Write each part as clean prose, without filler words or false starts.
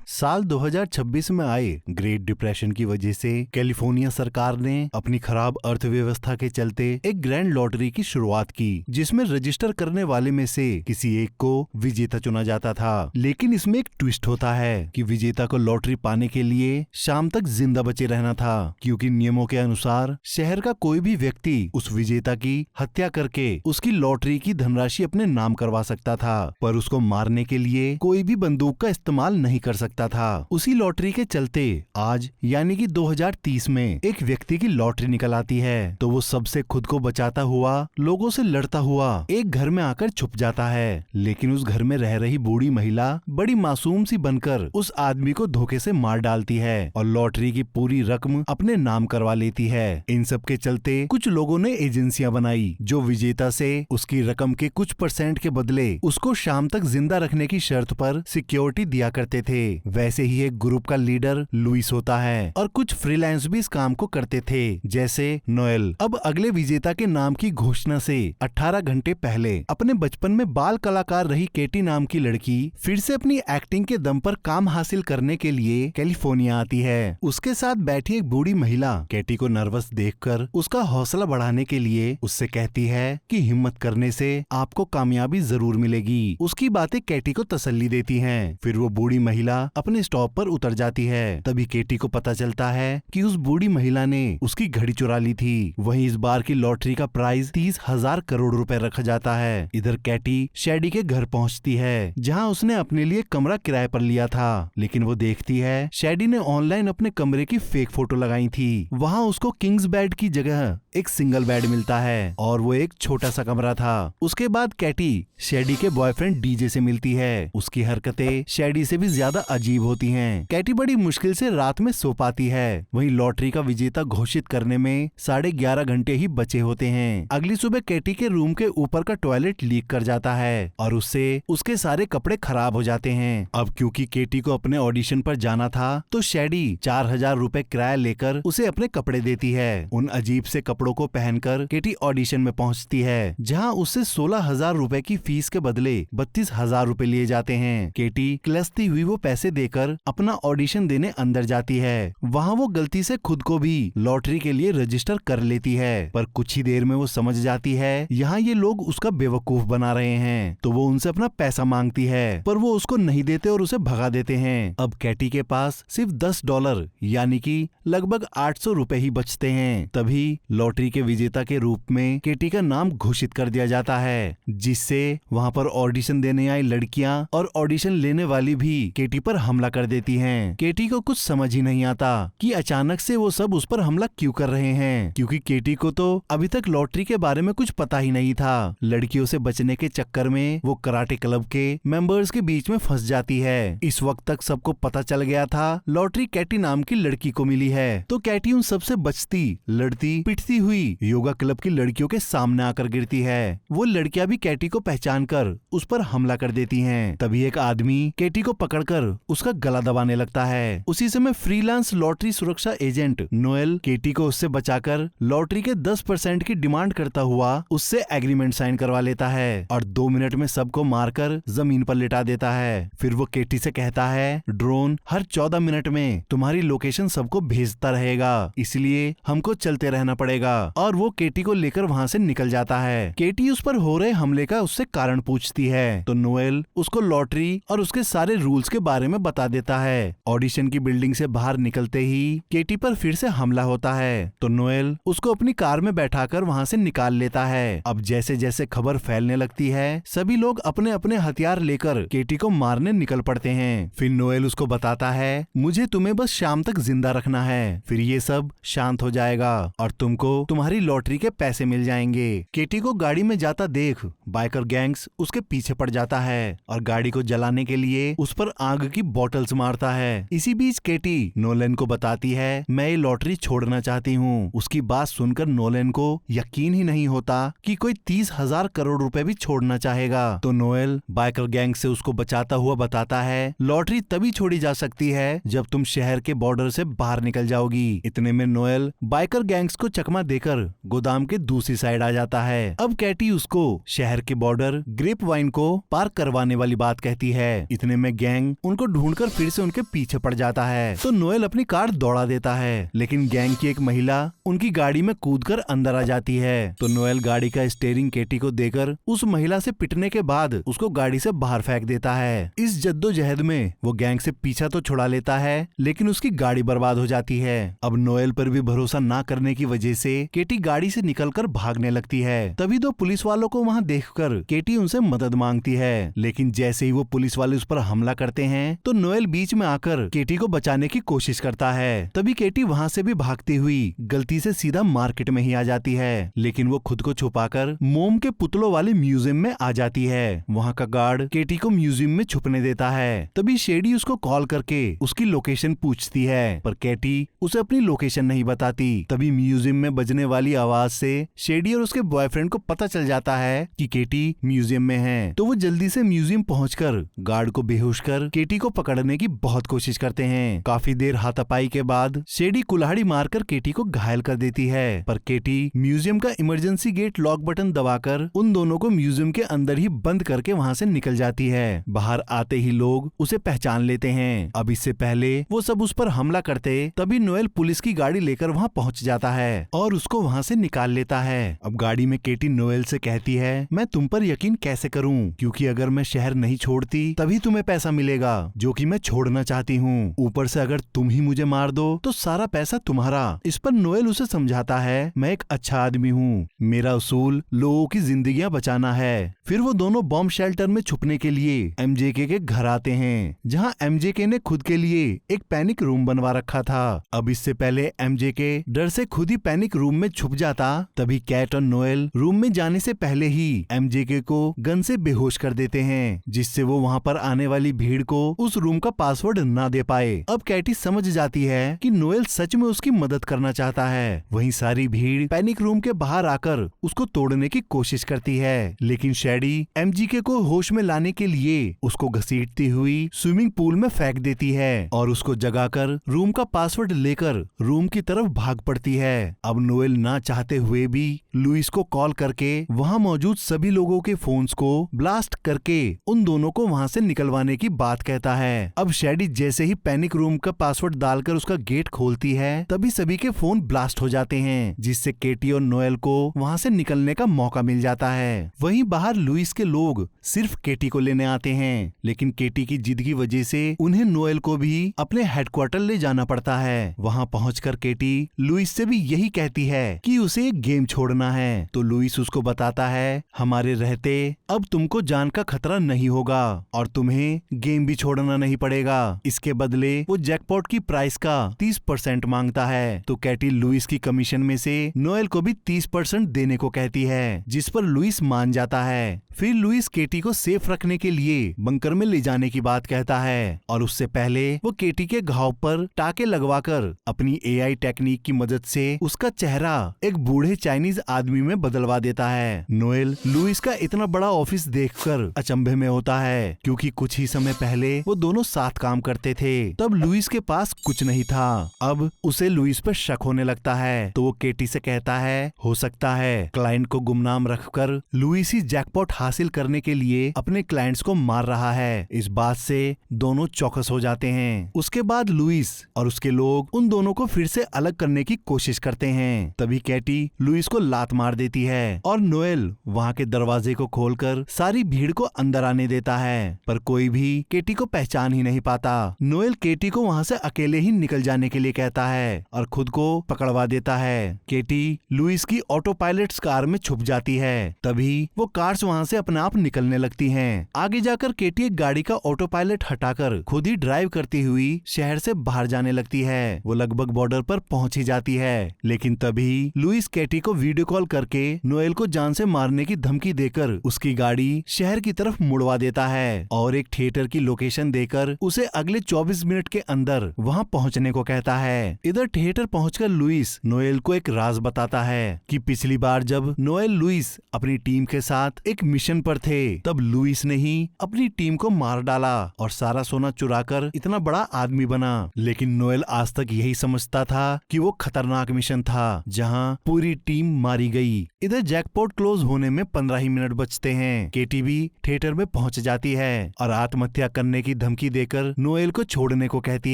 साल 2026 में आए ग्रेट डिप्रेशन की वजह से कैलिफोर्निया सरकार ने अपनी खराब अर्थव्यवस्था के चलते एक ग्रैंड लॉटरी की शुरुआत की, जिसमें रजिस्टर करने वाले में से किसी एक को विजेता चुना जाता था। लेकिन इसमें एक ट्विस्ट होता है कि विजेता को लॉटरी पाने के लिए शाम तक जिंदा बचे रहना था, क्योंकि नियमों के अनुसार शहर का कोई भी व्यक्ति उस विजेता की हत्या करके उसकी लॉटरी की धनराशि अपने नाम करवा सकता था, पर उसको मारने के लिए कोई भी बंदूक का इस्तेमाल नहीं कर सकता था। उसी लॉटरी के चलते आज यानी कि 2030 में एक व्यक्ति की लॉटरी निकल आती है, तो वो सबसे खुद को बचाता हुआ, लोगों से लड़ता हुआ एक घर में आकर छुप जाता है। लेकिन उस घर में रह रही बूढ़ी महिला बड़ी मासूम सी बनकर उस आदमी को धोखे से मार डालती है और लॉटरी की पूरी रकम अपने नाम करवा लेती है। इन सब के चलते कुछ लोगों ने एजेंसियां बनाई जो विजेता से उसकी रकम के कुछ % के बदले उसको शाम तक जिंदा रखने की शर्त पर सिक्योरिटी दिया करते थे। वैसे ही एक ग्रुप का लीडर लुइस होता है और कुछ फ्रीलांस भी इस काम को करते थे, जैसे नोएल। अब अगले विजेता के नाम की घोषणा से 18 घंटे पहले अपने बचपन में बाल कलाकार रही केटी नाम की लड़की फिर से अपनी एक्टिंग के दम पर काम हासिल करने के लिए कैलिफोर्निया आती है। उसके साथ बैठी एक बूढ़ी महिला केटी को नर्वस देखकर उसका हौसला बढ़ाने के लिए उससे कहती है कि हिम्मत करने से आपको कामयाबी जरूर मिलेगी। उसकी बातें केटी को तसल्ली देती हैं। फिर वो बूढ़ी महिला अपने स्टॉप पर उतर जाती है। तभी केटी को पता चलता है कि उस बूढ़ी महिला ने उसकी घड़ी चुरा ली थी। वहीं इस बार की लॉटरी का प्राइज 30,000 करोड़ रुपए रखा जाता है। इधर केटी शैडी के घर पहुंचती है, जहां उसने अपने लिए कमरा किराए पर लिया था। लेकिन वो देखती है शैडी ने ऑनलाइन अपने कमरे की फेक फोटो लगाई थी। वहां उसको किंग्स बेड की जगह एक सिंगल बेड मिलता है और वो एक छोटा सा कमरा था। उसके बाद केटी शैडी के बॉयफ्रेंड डीजे से मिलती है। उसकी हरकतें शैडी से भी ज्यादा अजीब होती हैं। केटी बड़ी मुश्किल से रात में सो पाती है। वहीं लॉटरी का विजेता घोषित करने में 11.5 घंटे ही बचे होते हैं। अगली सुबह केटी के रूम के ऊपर का टॉयलेट लीक कर जाता है और उससे उसके सारे कपड़े खराब हो जाते हैं। अब क्योंकि केटी को अपने ऑडिशन पर जाना था, तो शैडी 4,000 रुपए किराया लेकर उसे अपने कपड़े देती है। उन अजीब से कपड़ों को पहनकर केटी ऑडिशन में पहुंचती है, जहां उससे 16,000 रुपए की फीस के बदले 32,000 रुपए लिए जाते हैं। केटी किलसती हुई वो पैसे देकर अपना ऑडिशन देने अंदर जाती है। वहां वो गलती से खुद को भी लॉटरी के लिए रजिस्टर कर लेती है, पर कुछ ही देर में वो समझ जाती है यहाँ ये लोग उसका बेवकूफ बना रहे हैं, तो वो उनसे अपना पैसा मांगती है, पर वो उसको नहीं देते और उसे भगा देते हैं। अब केटी के पास सिर्फ $10 यानी कि लगभग 800 रुपए ही बचते हैं। तभी लॉटरी के विजेता के रूप में केटी का नाम घोषित कर दिया जाता है, जिससे वहाँ पर ऑडिशन देने आई लड़कियां और ऑडिशन लेने वाली भी केटी पर हमला कर देती हैं। केटी को कुछ समझ ही नहीं आता कि अचानक से वो सब उस पर हमला क्यों कर रहे हैं, क्योंकि केटी को तो अभी तक लॉटरी के बारे में कुछ पता ही नहीं था। लड़कियों से बचने के चक्कर में वो कराटे क्लब के मेंबर्स के बीच में फंस जाती है। इस वक्त तक सबको पता चल गया था लॉटरी केटी नाम की लड़की को मिली है, तो केटी उन सबसे बचती, लड़ती, पिटती हुई योगा क्लब की लड़कियों के सामने आकर गिरती है। वो लड़कियां भी केटी को पहचान कर उस पर हमला कर देती हैं। तभी एक आदमी केटी को पकड़कर उसका गला दबाने लगता है। उसी समय फ्रीलांस लॉटरी सुरक्षा एजेंट नोएल केटी को उससे बचाकर लॉटरी के 10% की डिमांड करता हुआ उससे एग्रीमेंट साइन करवा लेता है और 2 मिनट में सबको मारकर जमीन पर लिटा देता है। फिर वो केटी से कहता है ड्रोन हर 14 मिनट में तुम्हारी लोकेशन सबको भेजता रहेगा, इसलिए हमको चलते रहना पड़ेगा। और वो केटी को लेकर वहाँ से निकल जाता है। केटी उस पर हो रहे हमले का उससे कारण पूछती है, तो नोएल उसको लॉटरी और उसके सारे रूल्स के बारे में बता देता है। ऑडिशन की बिल्डिंग से बाहर निकलते ही केटी पर फिर से हमला होता है, तो नोएल उसको अपनी कार में बैठाकर वहाँ से निकाल लेता है। अब जैसे जैसे खबर फैलने लगती है, सभी लोग अपने अपने हथियार लेकर केटी को मारने निकल पड़ते हैं। फिर नोएल उसको बताता है मुझे तुम्हें बस शाम तक जिंदा रखना है, फिर ये सब शांत हो जाएगा और तुमको तुम्हारी लॉटरी के पैसे मिल जाएंगे। केटी को गाड़ी में जाता देख बाइकर गैंग्स उसके पीछे पड़ जाता है और गाड़ी को जलाने के लिए उस पर आग की बोतल्स मारता है। इसी बीच केटी नोलन को बताती है मैं ये लॉटरी छोड़ना चाहती हूँ। उसकी बात सुनकर नोलन को यकीन ही नहीं होता कि कोई 30,000 करोड़ रुपए भी छोड़ना चाहेगा। तो नोएल बाइकर गैंग से उसको बचाता हुआ बताता है लॉटरी तभी छोड़ी जा सकती है जब तुम शहर के बॉर्डर से बाहर निकल जाओगी। इतने में नोएल बाइकर गैंग्स को चकमा देकर गोदाम के दूसरी साइड आ जाता है। अब केटी उसको शहर के बॉर्डर ग्रेप वाइन को पार करवाने वाली बात कहती है। इतने में गैंग उनको ढूंढकर फिर से उनके पीछे पड़ जाता है। तो नोएल अपनी कार दौड़ा देता है, लेकिन गैंग की एक महिला उनकी गाड़ी में कूदकर अंदर आ जाती है। तो नोएल गाड़ी का स्टीयरिंग केटी को देकर उस महिला से पिटने के बाद उसको गाड़ी से बाहर फेंक देता है। इस जद्दोजहद में वो गैंग से पीछा तो छुड़ा लेता है, लेकिन उसकी गाड़ी बर्बाद हो जाती है। अब नोएल पर भी भरोसा ना करने की वजह से केटी गाड़ी से निकलकर भागने लगती है। तभी दो पुलिस वालों को वहाँ देखकर केटी उनसे मदद मांगती है, लेकिन जैसे ही वो पुलिस वाले उस पर हमला करते हैं तो नोएल बीच में आकर केटी को बचाने की कोशिश करता है। तभी केटी वहाँ से भी भागती हुई गलती से सीधा मार्केट में ही आ जाती है, लेकिन वो खुद को छुपाकर मोम के पुतलों वाले म्यूजियम में आ जाती है। वहाँ का गार्ड केटी को म्यूजियम में छुपने देता है। तभी शेडी उसको कॉल करके उसकी लोकेशन पूछती है, पर केटी उसे अपनी लोकेशन नहीं बताती। तभी म्यूजियम में बजने वाली आवाज से शेडी और उसके बॉयफ्रेंड को पता चल जाता है कि केटी म्यूजियम में है। तो वो जल्दी से म्यूजियम पहुंचकर गार्ड को बेहोश कर केटी को पकड़ने की बहुत कोशिश करते हैं। काफी देर हाथापाई के बाद शेडी कुल्हाड़ी मारकर केटी को घायल कर देती है, पर केटी म्यूजियम का इमरजेंसी गेट लॉक बटन दबाकर उन दोनों को म्यूजियम के अंदर ही बंद करके वहाँ से निकल जाती है। बाहर आते ही लोग उसे पहचान लेते हैं। अब इससे पहले वो सब उस पर हमला करते तभी नोएल पुलिस की गाड़ी लेकर वहाँ पहुँच जाता है और उसको वहाँ से निकाल लेता है। अब गाड़ी में केटी नोएल से कहती है, मैं तुम पर यकीन कैसे करूँ, क्योंकि अगर मैं शहर नहीं छोड़ती तभी तुम्हें पैसा मिलेगा जो कि मैं छोड़ना चाहती हूँ। ऊपर से अगर तुम ही मुझे मार दो तो सारा पैसा तुम्हारा। इस पर नोएल उसे समझाता है, मैं एक अच्छा आदमी हूँ, मेरा उसूल लोगों की जिंदगियां बचाना है। फिर वो दोनों बॉम्ब शेल्टर में छुपने के लिए एमजेके के घर आते हैं, जहाँ एमजेके ने खुद के लिए एक पैनिक रूम बनवा रखा था। अब इससे पहले एमजेके डर से खुद ही पैनिक रूम में छुप जाता, तभी कैट और नोएल रूम में जाने से पहले ही एमजेके को गन से बेहोश कर देते हैं, जिससे वो वहाँ पर आने वाली भीड़ को उस रूम का पासवर्ड ना दे पाए। अब कैटी समझ जाती है कि नोएल सच में उसकी मदद करना चाहता है। वहीं सारी भीड़ पैनिक रूम के बाहर आकर उसको तोड़ने की कोशिश करती है, लेकिन शेडी एमजेके को होश में लाने के लिए उसको घसीटती हुई स्विमिंग पूल में फेंक देती है और उसको जगाकर रूम का पासवर्ड लेकर रूम की तरफ भाग पड़ती है। अब नोएल ना चाहते हुए भी लुइस को कॉल करके वहाँ मौजूद सभी लोगों के फोन्स को ब्लास्ट करके उन दोनों को वहाँ से निकलवाने की बात कहता है। अब शेडी जैसे ही पैनिक रूम का पासवर्ड डालकर उसका गेट खोलती है तभी सभी के फोन ब्लास्ट हो जाते हैं, जिससे केटी और नोएल को वहाँ से निकलने का मौका मिल जाता है। वहीं बाहर लुइस के लोग सिर्फ केटी को लेने आते हैं, लेकिन केटी की जिद की वजह से उन्हें नोएल को भी अपने हेडक्वार्टर ले जाना पड़ता है। वहाँ पहुंचकर केटी लुइस से भी यही कहती है कि उसे एक गेम छोड़ना है, तो लुइस उसको बताता है, हमारे रहते अब तुमको जान का खतरा नहीं होगा और तुम्हें गेम भी छोड़ना नहीं पड़ेगा। इसके बदले वो जैकपॉट की प्राइस का 30% मांगता है। तो केटी लुइस की कमीशन में से नोएल को भी 30% देने को कहती है, जिस पर लुइस मान जाता है। फिर लुइस केटी को सेफ रखने के लिए बंकर में ले जाने की बात कहता है और उससे पहले वो केटी के घाव पर टाके लगवाकर अपनी एआई टेक्निक की मदद से उसका चेहरा एक बूढ़े चाइनीज आदमी में बदलवा देता है। नोएल लुइस का इतना बड़ा ऑफिस देखकर अचंभे में होता है, क्योंकि कुछ ही समय पहले वो दोनों साथ काम करते थे। तब लुइस के पास कुछ नहीं था। अब उसे लुइस पर शक होने लगता है, तो वो केटी से कहता है, हो सकता है क्लाइंट को गुमनाम रखकर लुइस ही जैकपॉट हासिल करने के लिए अपने क्लाइंट्स को मार रहा है। इस बात से दोनों चौकस हो जाते हैं। उसके बाद लुइस और उसके लोग उन दोनों को फिर से अलग करने की कोशिश करते हैं। तभी केटी लुइस को लात मार देती है और नोएल वहाँ के दरवाजे को खोलकर सारी भीड़ को अंदर आने देता है, पर कोई भी केटी को पहचान ही नहीं पाता। नोएल केटी को वहाँ से अकेले ही निकल जाने के लिए कहता है और खुद को पकड़वा देता है। केटी लुइस की ऑटो पायलट कार में छुप जाती है। तभी वो कार्स वहाँ से अपने आप निकलने लगती हैं। आगे जाकर केटी एक गाड़ी का ऑटो पायलट हटाकर खुद ही ड्राइव करती हुई शहर से बाहर जाने लगती है। वो लगभग बॉर्डर पर पहुंच ही जाती है, लेकिन तभी लुइस केटी को वीडियो कॉल करके नोएल को जान से मारने की धमकी देकर उसकी गाड़ी शहर की तरफ मुड़वा देता है और एक थिएटर की लोकेशन देकर उसे अगले 24 मिनट के अंदर वहां पहुंचने को कहता है। इधर थिएटर पहुंचकर लुइस नोएल को एक राज बताता है कि पिछली बार जब नोएल लुइस अपनी टीम के साथ एक मिशन पर थे तब लुइस ने ही अपनी टीम को मार डाला और सारा सोना चुराकर इतना बड़ा आदमी बना। लेकिन नोएल आज तक यही समझता था कि वो खतरनाक मिशन था जहां पूरी टीम मारी गई। इधर जैकपॉट क्लोज होने में 15 ही मिनट बचते हैं। केटी भी थिएटर में पहुंच जाती है और आत्महत्या करने की धमकी देकर नोएल को छोड़ने को कहती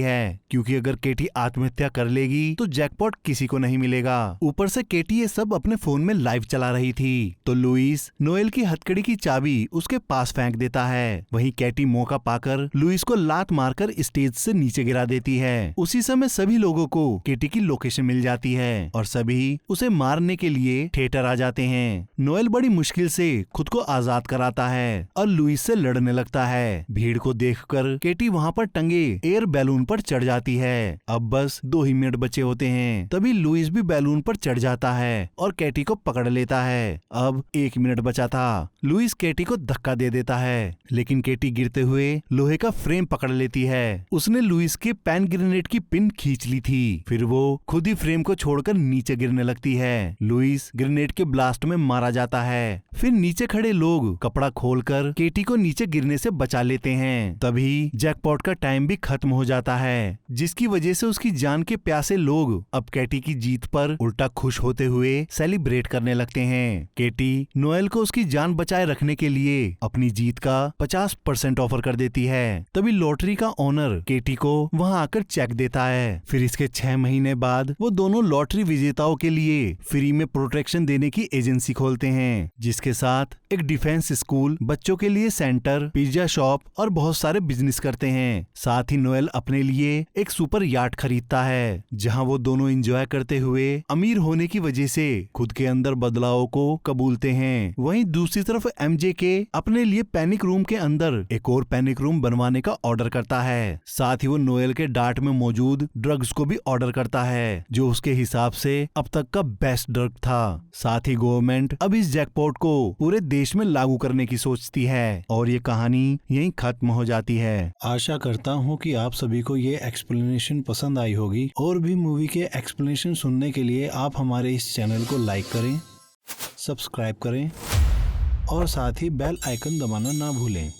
है, क्योंकि अगर केटी आत्महत्या कर लेगी तो जैकपॉट किसी को नहीं मिलेगा। ऊपर से केटी ये सब अपने फोन में लाइव चला रही थी तो लुइस नोएल की हथकड़ी की चाबी उसके पास फेंक देता है। वहीं केटी मौका पाकर लुइस को लात मारकर स्टेज से नीचे गिरा देती है। उसी समय सभी लोगों को केटी की लोकेशन मिल जाती है और सभी उसे मारने के लिए थिएटर आ जाते हैं। नोएल बड़ी मुश्किल से खुद को आजाद कराता है और लुइस से लड़ने लगता है। भीड़ को देखकर केटी वहाँ पर टंगे एयर बैलून पर चढ़ जाती है। अब बस 2 ही मिनट बचे होते हैं, तभी लुइस भी बैलून पर चढ़ जाता है और केटी को पकड़ लेता है। अब 1 मिनट बचा था। लुइस केटी को धक्का दे देता है, लेकिन केटी गिरते हुए लोहे का फ्रेम पकड़ लेती है। उसने लुइस के पैन ग्रेनेड की पिन खींच ली थी। फिर वो खुद ही फ्रेम को छोड़कर नीचे गिरने लगती है। लुइस ग्रेनेड के ब्लास्ट में मारा जाता है। फिर नीचे खड़े लोग कपड़ा खोलकर केटी को नीचे गिरने से बचा लेते हैं। तभी जैकपॉट का टाइम भी खत्म हो जाता है, जिसकी वजह से उसकी जान के प्यासे लोग अब केटी की जीत पर उल्टा खुश होते हुए सेलिब्रेट करने लगते हैं। केटी नोएल को उसकी जान बचाए रखने के लिए अपनी जीत का 50% ऑफर कर देती है। तभी लॉटरी का ओनर केटी को वहां आकर चेक देता है। फिर इसके 6 महीने बाद वो दोनों लॉटरी विजेताओं के लिए फ्री में प्रोटेक्शन देने की एजेंसी खोलते हैं, जिसके साथ एक डिफेंस स्कूल, बच्चों के लिए सेंटर, पिज्जा शॉप और बहुत सारे बिजनेस करते हैं। साथ ही नोएल अपने लिए एक सुपर याट खरीदता है, जहां वो दोनों एंजॉय करते हुए अमीर होने की वजह से खुद के अंदर बदलाव को कबूलते हैं। वहीं दूसरी तरफ एमजे के अपने लिए पैनिक रूम के अंदर एक और पैनिक रूम बनवाने का ऑर्डर करता है। साथ ही वो नोएल के डार्ट में मौजूद ड्रग्स को भी ऑर्डर करता है, जो उसके हिसाब से अब तक का बेस्ट ड्रग था। साथ ही गवर्नमेंट अब इस जैकपॉट को पूरे देश में लागू करने की सोचती है और ये कहानी यहीं खत्म हो जाती है। आशा करता हूँ कि आप सभी को ये एक्सप्लेनेशन पसंद आई होगी। और भी मूवी के एक्सप्लेनेशन सुनने के लिए आप हमारे इस चैनल को लाइक करें, सब्सक्राइब करें और साथ ही बेल आइकन दबाना ना भूलें।